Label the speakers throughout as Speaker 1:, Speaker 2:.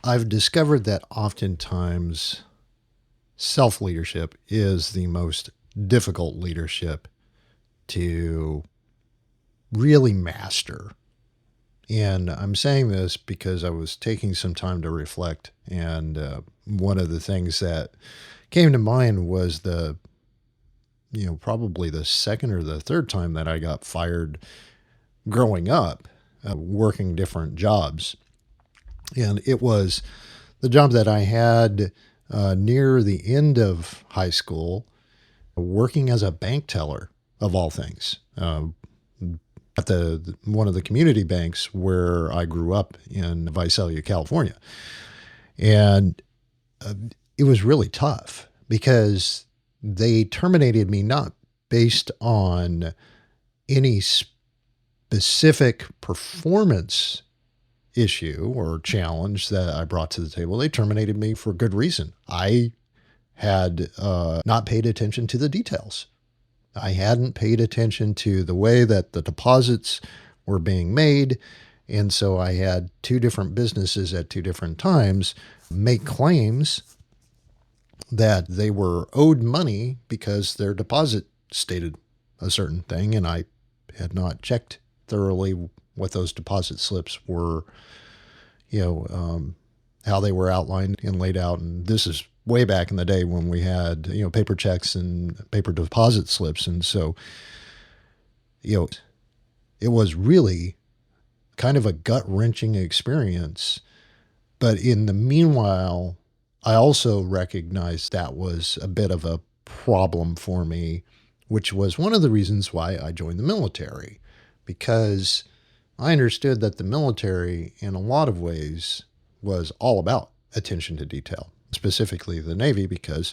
Speaker 1: I've discovered that oftentimes self-leadership is the most difficult leadership to really master. And I'm saying this because I was taking some time to reflect. And one of the things that came to mind was probably the second or the third time that I got fired growing up, working different jobs. And it was the job that I had near the end of high school, working as a bank teller of all things, at the one of the community banks where I grew up in Visalia, California. And it was really tough because they terminated me not based on any specific performance issue or challenge that I brought to the table. They terminated me for good reason. I had not paid attention to the details. I hadn't paid attention to the way that the deposits were being made. And so I had two different businesses at two different times make claims that they were owed money because their deposit stated a certain thing. And I had not checked thoroughly what those deposit slips were, how they were outlined and laid out. And this is way back in the day when we had, paper checks and paper deposit slips. And so, it was really kind of a gut-wrenching experience. But in the meanwhile, I also recognized that was a bit of a problem for me, which was one of the reasons why I joined the military, because I understood that the military, in a lot of ways, was all about attention to detail, specifically the Navy, because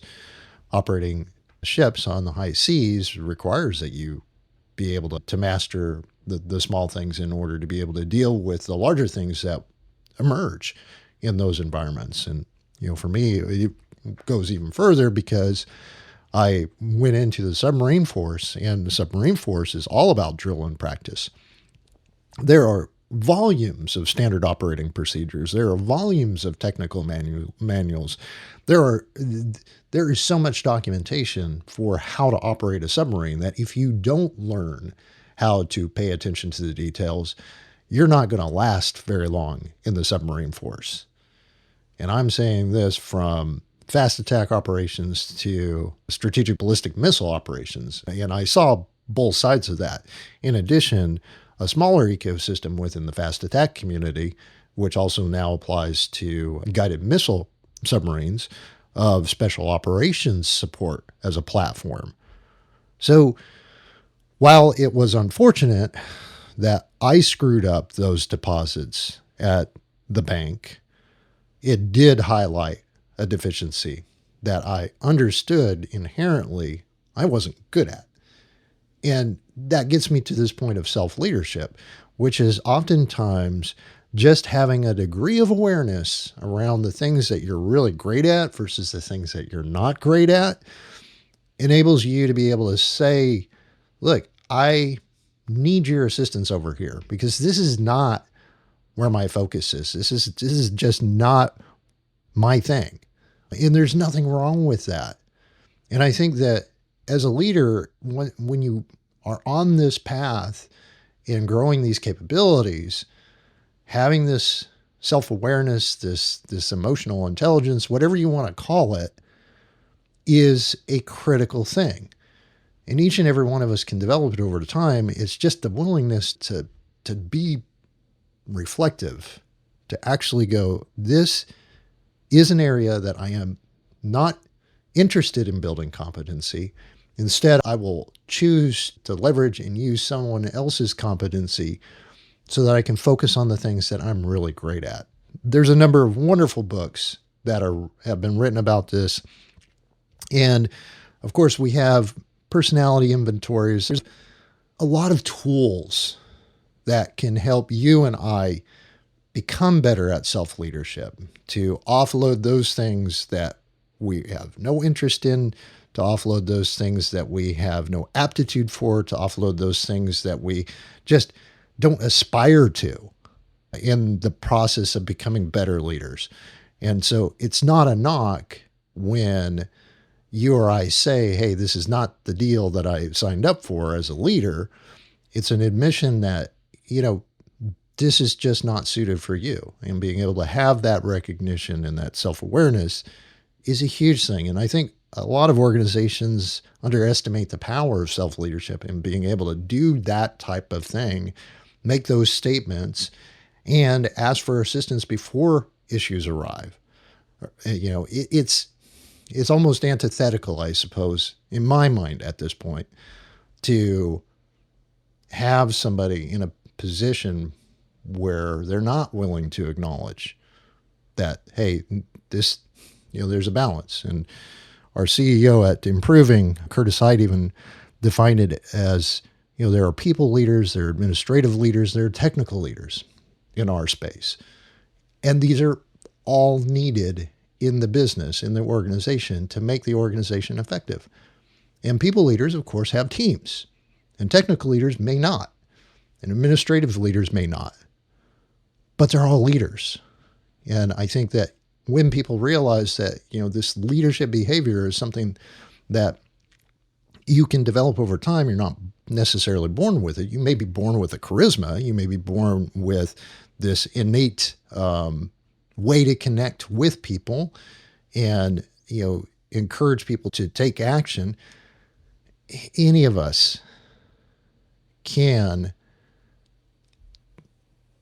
Speaker 1: operating ships on the high seas requires that you be able to master the small things in order to be able to deal with the larger things that emerge in those environments. And, for me, it goes even further because I went into the submarine force, and the submarine force is all about drill and practice. There are volumes of standard operating procedures. There are volumes of technical manuals. There is so much documentation for how to operate a submarine that if you don't learn how to pay attention to the details, you're not going to last very long in the submarine force. And I'm saying this from fast attack operations to strategic ballistic missile operations. And I saw both sides of that. In addition, a smaller ecosystem within the fast attack community, which also now applies to guided missile submarines, of special operations support as a platform. So while it was unfortunate that I screwed up those deposits at the bank, it did highlight a deficiency that I understood inherently I wasn't good at. And that gets me to this point of self-leadership, which is oftentimes just having a degree of awareness around the things that you're really great at versus the things that you're not great at enables you to be able to say, look, I need your assistance over here because this is not where my focus is. This is just not my thing. And there's nothing wrong with that. And I think that as a leader, when you are on this path in growing these capabilities, having this self-awareness, this emotional intelligence, whatever you want to call it, is a critical thing. And each and every one of us can develop it over time. It's just the willingness to be reflective, to actually go, this is an area that I am not interested in building competency. Instead, I will choose to leverage and use someone else's competency so that I can focus on the things that I'm really great at. There's a number of wonderful books that have been written about this. And of course, we have personality inventories. There's a lot of tools that can help you and I become better at self-leadership, to offload those things that we have no interest in, to offload those things that we have no aptitude for, to offload those things that we just don't aspire to in the process of becoming better leaders. And so it's not a knock when you or I say, hey, this is not the deal that I signed up for as a leader. It's an admission that, this is just not suited for you. And being able to have that recognition and that self awareness is a huge thing. And I think a lot of organizations underestimate the power of self leadership and being able to do that type of thing, make those statements, and ask for assistance before issues arrive. It's almost antithetical, I suppose, in my mind at this point, to have somebody in a position where they're not willing to acknowledge that, hey, this, there's a balance. And our CEO at Improving, Curtis Hyde, even defined it as, there are people leaders, there are administrative leaders, there are technical leaders in our space. And these are all needed in the business, in the organization, to make the organization effective. And people leaders, of course, have teams. And technical leaders may not. And administrative leaders may not. But they're all leaders. And I think that when people realize that, this leadership behavior is something that you can develop over time, you're not necessarily born with it. You may be born with a charisma. You may be born with this innate way to connect with people and, encourage people to take action. Any of us can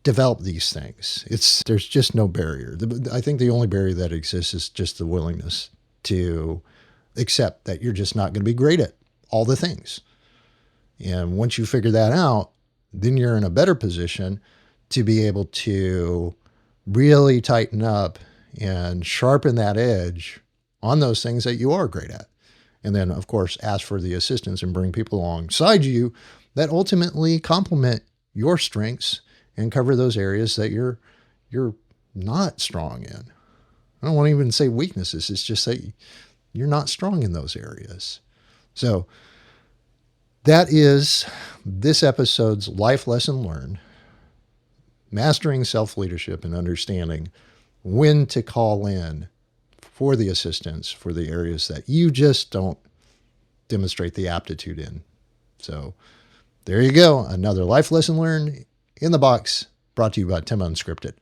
Speaker 1: develop these things. There's just no barrier. I think the only barrier that exists is just the willingness to accept that you're just not going to be great at all the things. And once you figure that out, then you're in a better position to be able to really tighten up and sharpen that edge on those things that you are great at. And then, of course, ask for the assistance and bring people alongside you that ultimately complement your strengths and cover those areas that you're not strong in. I don't want to even say weaknesses. It's just that you're not strong in those areas. So that is this episode's life lesson learned. Mastering self-leadership and understanding when to call in for the assistance for the areas that you just don't demonstrate the aptitude in. So there you go. Another life lesson learned in the box, brought to you by Tim Unscripted.